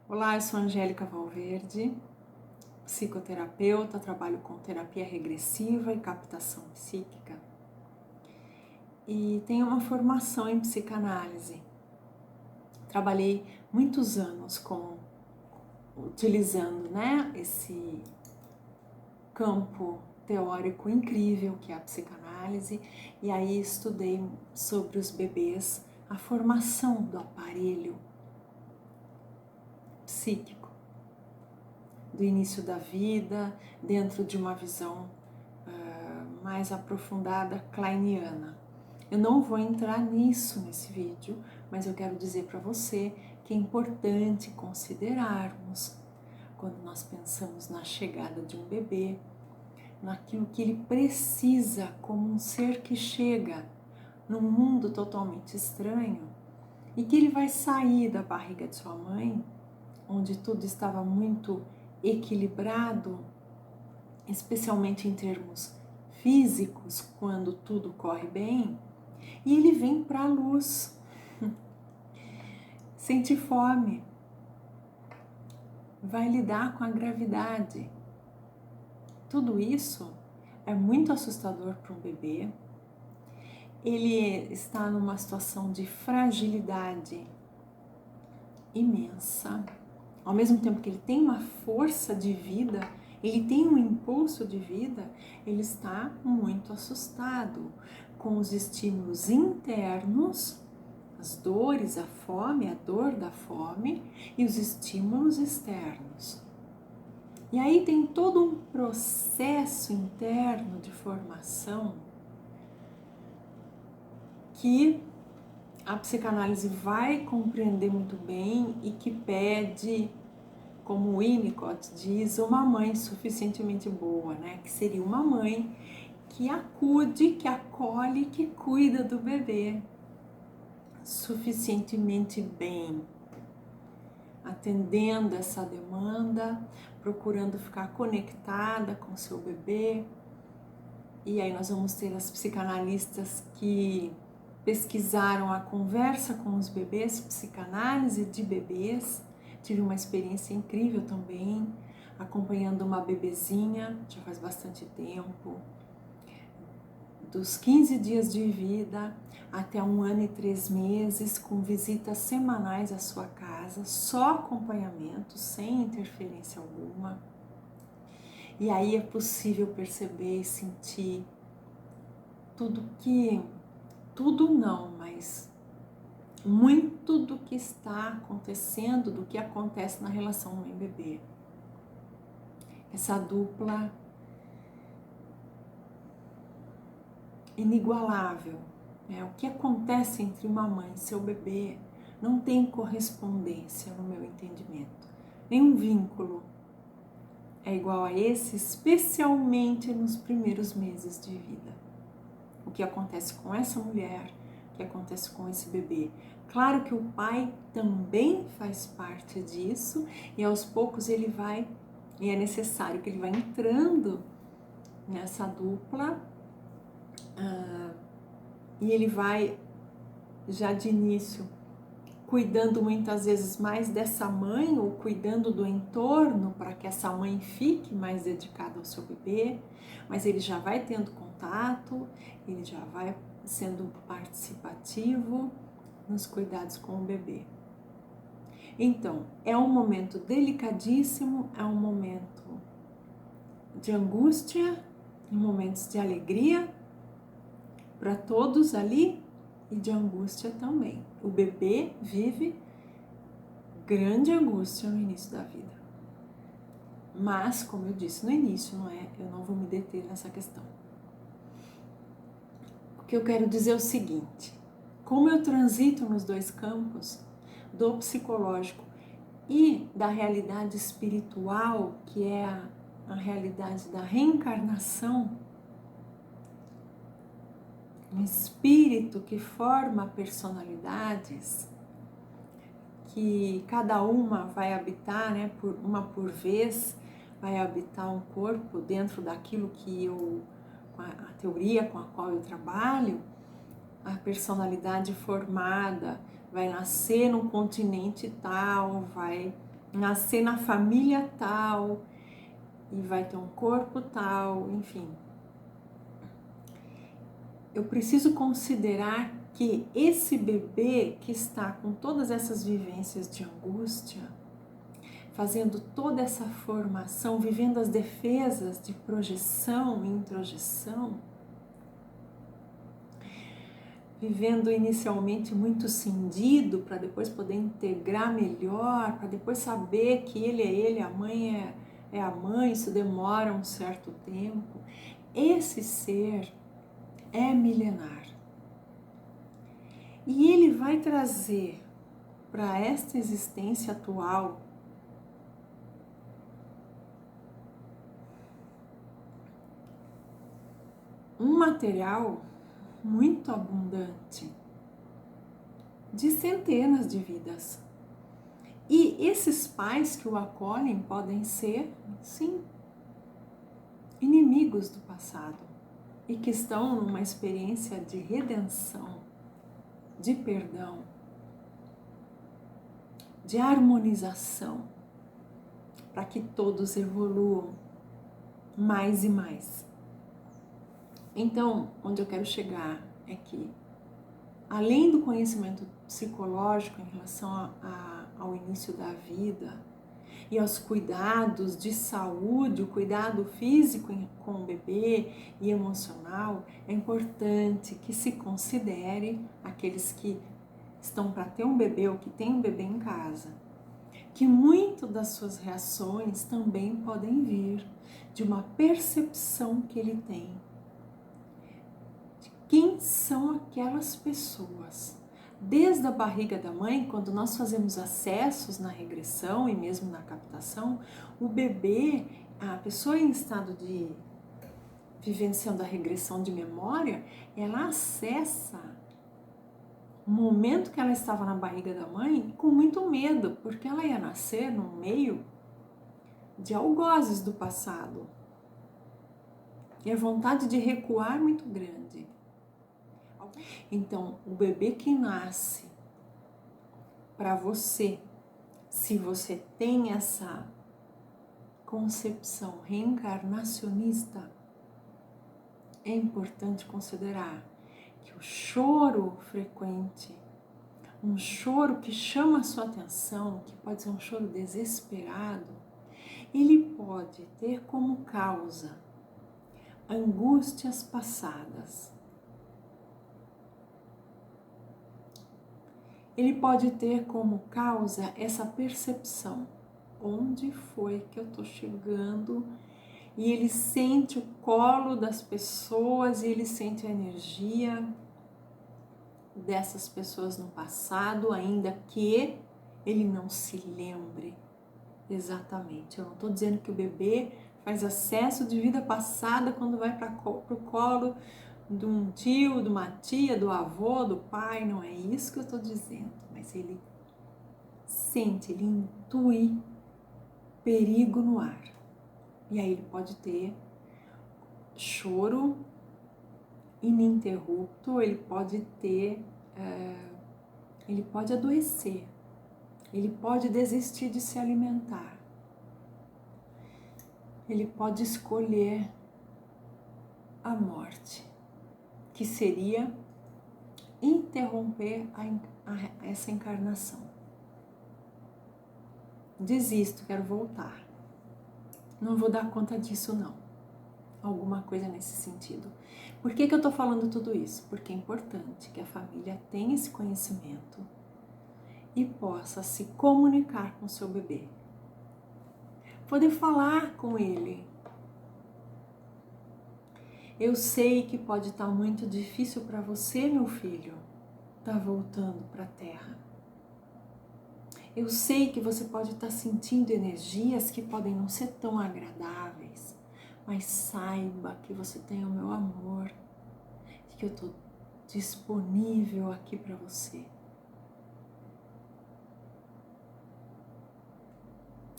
Olá, eu sou Angélica Valverde, psicoterapeuta, trabalho com terapia regressiva e captação psíquica e tenho uma formação em psicanálise. Trabalhei muitos anos utilizando esse campo teórico incrível que é a psicanálise, e aí estudei sobre os bebês, a formação do aparelho psíquico, do início da vida, dentro de uma visão mais aprofundada kleiniana. Eu não vou entrar nisso nesse vídeo, mas eu quero dizer para você que é importante considerarmos, quando nós pensamos na chegada de um bebê, naquilo que ele precisa como um ser que chega num mundo totalmente estranho e que ele vai sair da barriga de sua mãe, onde tudo estava muito equilibrado, especialmente em termos físicos, quando tudo corre bem, e ele vem para a luz, sente fome, vai lidar com a gravidade. Tudo isso é muito assustador para um bebê. Ele está numa situação de fragilidade imensa. Ao mesmo tempo que ele tem uma força de vida, ele tem um impulso de vida, ele está muito assustado com os estímulos internos, as dores, a fome, a dor da fome e os estímulos externos. E aí tem todo um processo interno de formação que a psicanálise vai compreender muito bem e que pede, como o Winnicott diz, uma mãe suficientemente boa, que seria uma mãe que acude, que acolhe, que cuida do bebê suficientemente bem, atendendo essa demanda, procurando ficar conectada com seu bebê. E aí nós vamos ter as psicanalistas que pesquisaram a conversa com os bebês, psicanálise de bebês. Tive uma experiência incrível também, acompanhando uma bebezinha, já faz bastante tempo, dos 15 dias de vida até 1 ano e 3 meses, com visitas semanais à sua casa, só acompanhamento, sem interferência alguma. E aí é possível perceber e sentir tudo não, mas muito do que está acontecendo, do que acontece na relação mãe-bebê. Essa dupla inigualável, o que acontece entre uma mãe e seu bebê não tem correspondência no meu entendimento. Nenhum vínculo é igual a esse, especialmente nos primeiros meses de vida. O que acontece com essa mulher, o que acontece com esse bebê. Claro que o pai também faz parte disso e aos poucos ele vai, e é necessário que ele vá entrando nessa dupla e ele vai já de início cuidando muitas vezes mais dessa mãe ou cuidando do entorno para que essa mãe fique mais dedicada ao seu bebê, mas ele já vai tendo contato, ele já vai sendo participativo nos cuidados com o bebê. Então, é um momento delicadíssimo, é um momento de angústia, momentos de alegria para todos ali e de angústia também. O bebê vive grande angústia no início da vida. Mas, como eu disse no início, eu não vou me deter nessa questão. O que eu quero dizer é o seguinte: como eu transito nos dois campos, do psicológico e da realidade espiritual, que é a realidade da reencarnação, um espírito que forma personalidades, que cada uma vai habitar, uma por vez, vai habitar um corpo dentro daquilo que a teoria com a qual eu trabalho, a personalidade formada vai nascer num continente tal, vai nascer na família tal e vai ter um corpo tal, enfim. Eu preciso considerar que esse bebê que está com todas essas vivências de angústia, fazendo toda essa formação, vivendo as defesas de projeção e introjeção, vivendo inicialmente muito cindido para depois poder integrar melhor, para depois saber que ele é ele, a mãe é a mãe, isso demora um certo tempo. Esse ser é milenar. E ele vai trazer para esta existência atual um material muito abundante de centenas de vidas. E esses pais que o acolhem podem ser, sim, inimigos do passado e que estão numa experiência de redenção, de perdão, de harmonização, para que todos evoluam mais e mais. Então, onde eu quero chegar é que, além do conhecimento psicológico em relação ao início da vida e aos cuidados de saúde, o cuidado físico com o bebê e emocional, é importante que se considere aqueles que estão para ter um bebê ou que têm um bebê em casa, que muito das suas reações também podem vir de uma percepção que ele tem. Quem são aquelas pessoas? Desde a barriga da mãe, quando nós fazemos acessos na regressão e mesmo na captação, o bebê, a pessoa em estado de vivenciando a regressão de memória, ela acessa o momento que ela estava na barriga da mãe com muito medo, porque ela ia nascer no meio de algozes do passado. E a vontade de recuar é muito grande. Então, o bebê que nasce para você, se você tem essa concepção reencarnacionista, é importante considerar que o choro frequente, um choro que chama a sua atenção, que pode ser um choro desesperado, ele pode ter como causa angústias passadas. Ele pode ter como causa essa percepção. Onde foi que eu estou chegando? E ele sente o colo das pessoas e ele sente a energia dessas pessoas no passado, ainda que ele não se lembre exatamente. Eu não estou dizendo que o bebê faz acesso de vida passada quando vai para o colo de um tio, de uma tia, do avô, do pai, não é isso que eu estou dizendo, mas ele sente, ele intui perigo no ar. E aí ele pode ter choro ininterrupto, ele pode ter, ele pode adoecer, ele pode desistir de se alimentar, ele pode escolher a morte, que seria interromper essa encarnação. Desisto, quero voltar. Não vou dar conta disso não. Alguma coisa nesse sentido. Por que eu estou falando tudo isso? Porque é importante que a família tenha esse conhecimento e possa se comunicar com o seu bebê. Poder falar com ele. Eu sei que pode estar muito difícil para você, meu filho, estar voltando para a Terra. Eu sei que você pode estar sentindo energias que podem não ser tão agradáveis, mas saiba que você tem o meu amor, que eu estou disponível aqui para você.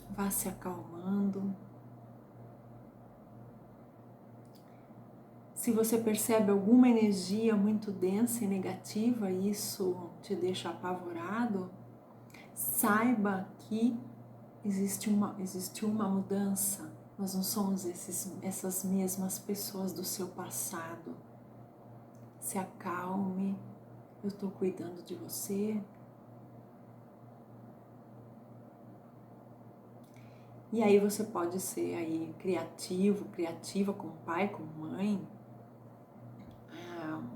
Vá se acalmando. Se você percebe alguma energia muito densa e negativa e isso te deixa apavorado, saiba que existe uma mudança. Nós não somos essas mesmas pessoas do seu passado. Se acalme, eu estou cuidando de você. E aí você pode ser aí criativo, criativa com o pai, com a mãe,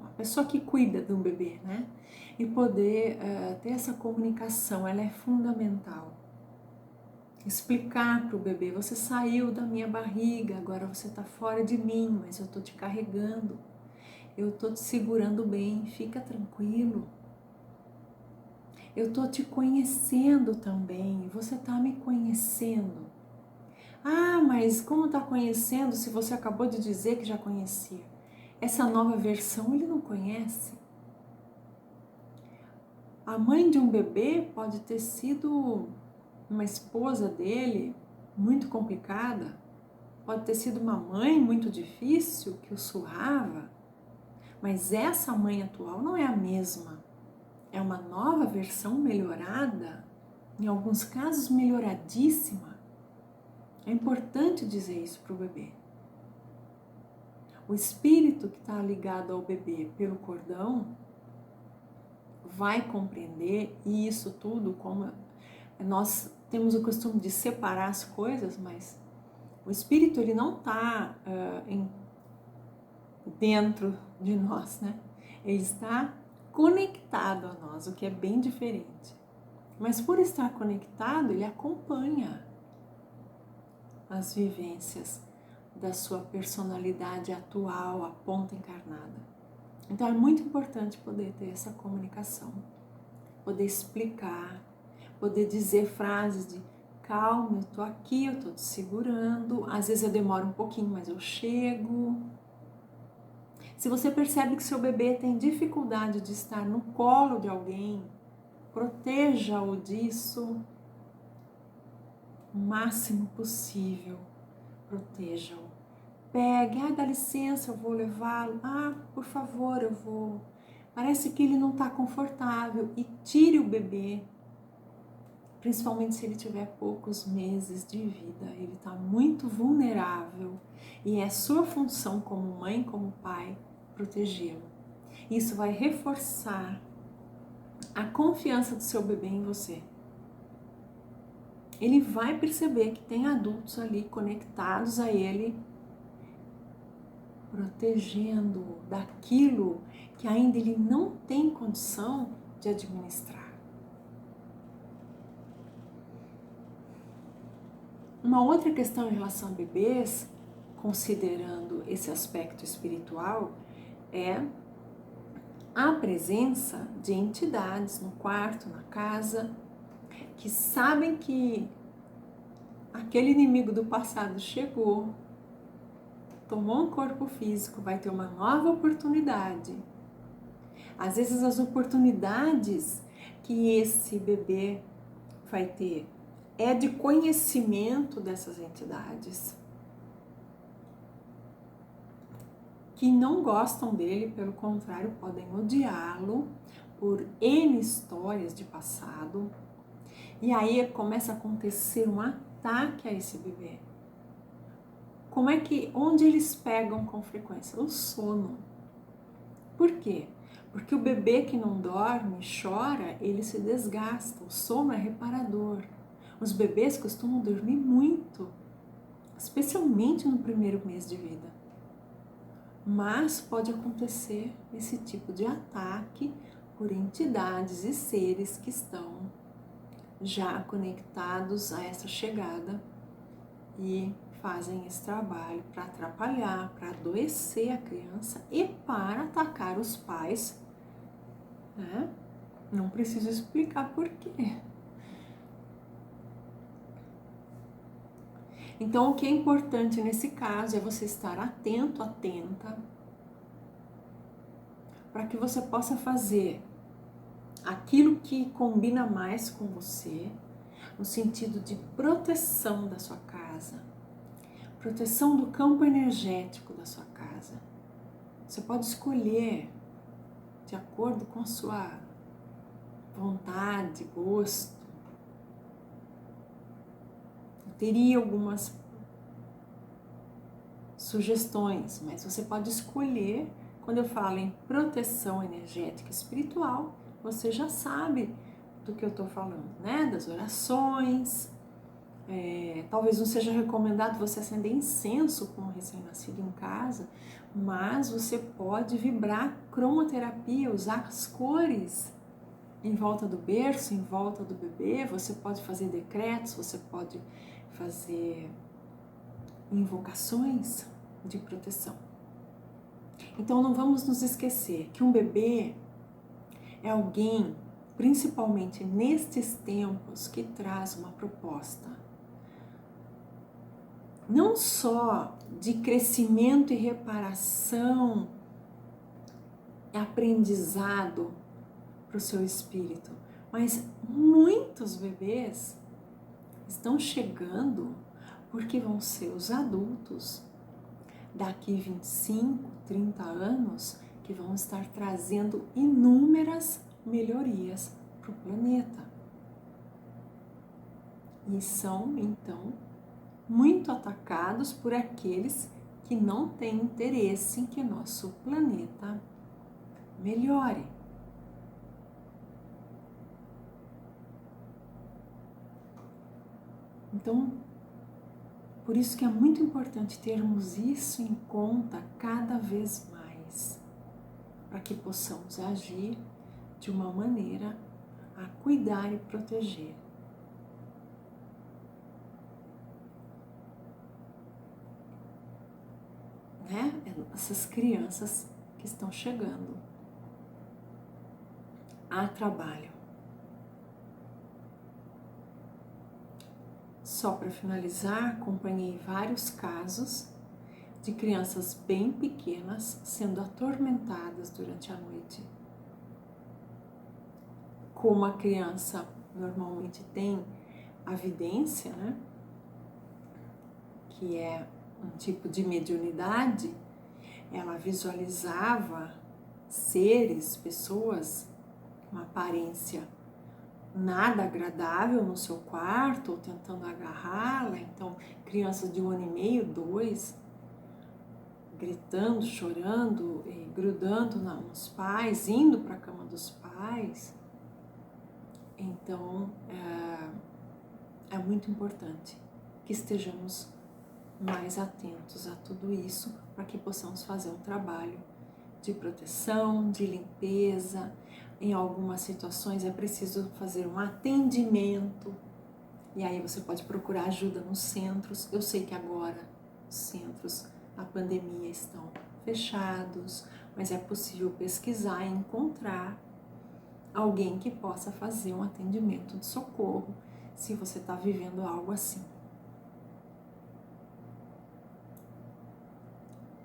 uma pessoa que cuida do bebê, né? E poder ter essa comunicação, ela é fundamental. Explicar para o bebê, você saiu da minha barriga, agora você está fora de mim, mas eu estou te carregando, eu estou te segurando bem, fica tranquilo. Eu estou te conhecendo também, você está me conhecendo. Ah, mas como está conhecendo se você acabou de dizer que já conhecia? Essa nova versão ele não conhece. A mãe de um bebê pode ter sido uma esposa dele muito complicada, pode ter sido uma mãe muito difícil que o surrava, mas essa mãe atual não é a mesma. É uma nova versão melhorada, em alguns casos melhoradíssima. É importante dizer isso para o bebê. O espírito que está ligado ao bebê pelo cordão vai compreender, e isso tudo, como nós temos o costume de separar as coisas, mas o espírito ele não está dentro de nós, né? Ele está conectado a nós, o que é bem diferente. Mas por estar conectado, ele acompanha as vivências da sua personalidade atual, a ponta encarnada. Então é muito importante poder ter essa comunicação, poder explicar, poder dizer frases de calma, eu tô aqui, eu tô te segurando, às vezes eu demoro um pouquinho, mas eu chego. Se você percebe que seu bebê tem dificuldade de estar no colo de alguém, proteja-o disso o máximo possível, proteja-o. Pegue, dá licença, eu vou levá-lo. Por favor, eu vou. Parece que ele não está confortável e tire o bebê, principalmente se ele tiver poucos meses de vida. Ele está muito vulnerável e é sua função como mãe, como pai, protegê-lo. Isso vai reforçar a confiança do seu bebê em você. Ele vai perceber que tem adultos ali conectados a ele, protegendo-o daquilo que ainda ele não tem condição de administrar. Uma outra questão em relação a bebês, considerando esse aspecto espiritual, é a presença de entidades no quarto, na casa, que sabem que aquele inimigo do passado chegou, tomou um corpo físico, vai ter uma nova oportunidade. Às vezes as oportunidades que esse bebê vai ter é de conhecimento dessas entidades que não gostam dele, pelo contrário, podem odiá-lo por N histórias de passado. E aí começa a acontecer um ataque a esse bebê. Onde eles pegam com frequência? O sono. Por quê? Porque o bebê que não dorme, chora, ele se desgasta. O sono é reparador. Os bebês costumam dormir muito, especialmente no primeiro mês de vida. Mas pode acontecer esse tipo de ataque por entidades e seres que estão já conectados a essa chegada e fazem esse trabalho para atrapalhar, para adoecer a criança e para atacar os pais, né? Não preciso explicar por quê. Então, o que é importante nesse caso é você estar atento, atenta, para que você possa fazer aquilo que combina mais com você, no sentido de proteção da sua casa, proteção do campo energético da sua casa. Você pode escolher de acordo com a sua vontade, gosto. teria algumas sugestões, mas você pode escolher. Quando eu falo em proteção energética espiritual, você já sabe do que eu estou falando, né? Das orações. Talvez não seja recomendado você acender incenso com um recém-nascido em casa, mas você pode vibrar cromoterapia, usar as cores em volta do berço, em volta do bebê. Você pode fazer decretos, você pode fazer invocações de proteção. Então não vamos nos esquecer que um bebê é alguém, principalmente nestes tempos, que traz uma proposta não só de crescimento e reparação, aprendizado para o seu espírito, mas muitos bebês estão chegando porque vão ser os adultos daqui 25, 30 anos que vão estar trazendo inúmeras melhorias para o planeta. E são, então, muito atacados por aqueles que não têm interesse em que nosso planeta melhore. Então, por isso que é muito importante termos isso em conta cada vez mais, para que possamos agir de uma maneira a cuidar e proteger. Né? Essas crianças que estão chegando a trabalho. Só para finalizar, acompanhei vários casos de crianças bem pequenas sendo atormentadas durante a noite. Como a criança normalmente tem a vidência, né? Que é um tipo de mediunidade, ela visualizava seres, pessoas, uma aparência nada agradável no seu quarto, ou tentando agarrá-la. Então, crianças de 1 ano e meio, 2, gritando, chorando, grudando nos pais, indo para a cama dos pais. Então, é muito importante que estejamos mais atentos a tudo isso, para que possamos fazer um trabalho de proteção, de limpeza. Em algumas situações é preciso fazer um atendimento, e aí você pode procurar ajuda nos centros. Eu sei que agora os centros, a pandemia, estão fechados, mas é possível pesquisar e encontrar alguém que possa fazer um atendimento de socorro se você está vivendo algo assim.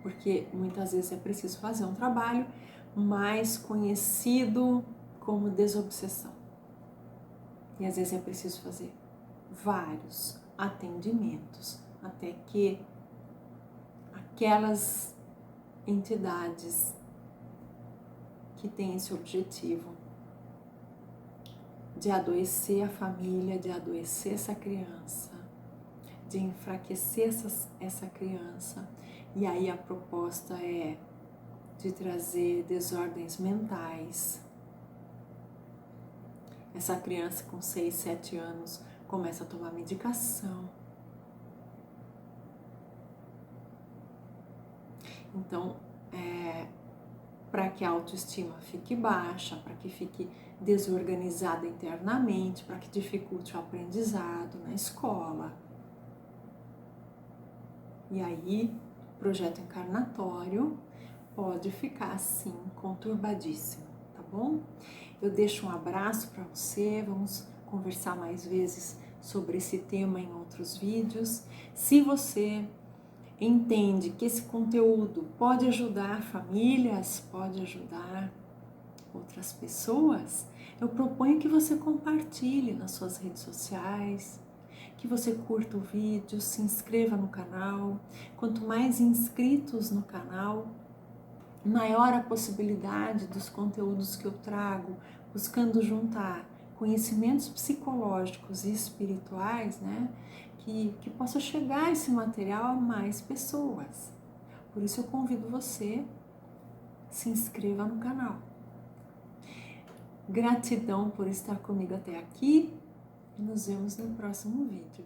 Porque muitas vezes é preciso fazer um trabalho mais conhecido como desobsessão. E às vezes é preciso fazer vários atendimentos até que aquelas entidades que têm esse objetivo de adoecer a família, de adoecer essa criança, de enfraquecer essa criança. E aí a proposta é de trazer desordens mentais. Essa criança com 6, 7 anos começa a tomar medicação. Então, para que a autoestima fique baixa, para que fique desorganizada internamente, para que dificulte o aprendizado na escola. E aí, o projeto encarnatório pode ficar assim, conturbadíssimo, tá bom? Eu deixo um abraço para você, vamos conversar mais vezes sobre esse tema em outros vídeos. Se você entende que esse conteúdo pode ajudar famílias, pode ajudar outras pessoas, eu proponho que você compartilhe nas suas redes sociais, que você curta o vídeo, se inscreva no canal. Quanto mais inscritos no canal, maior a possibilidade dos conteúdos que eu trago, buscando juntar conhecimentos psicológicos e espirituais, né, que possa chegar esse material a mais pessoas. Por isso eu convido você, se inscreva no canal. Gratidão por estar comigo até aqui e nos vemos no próximo vídeo.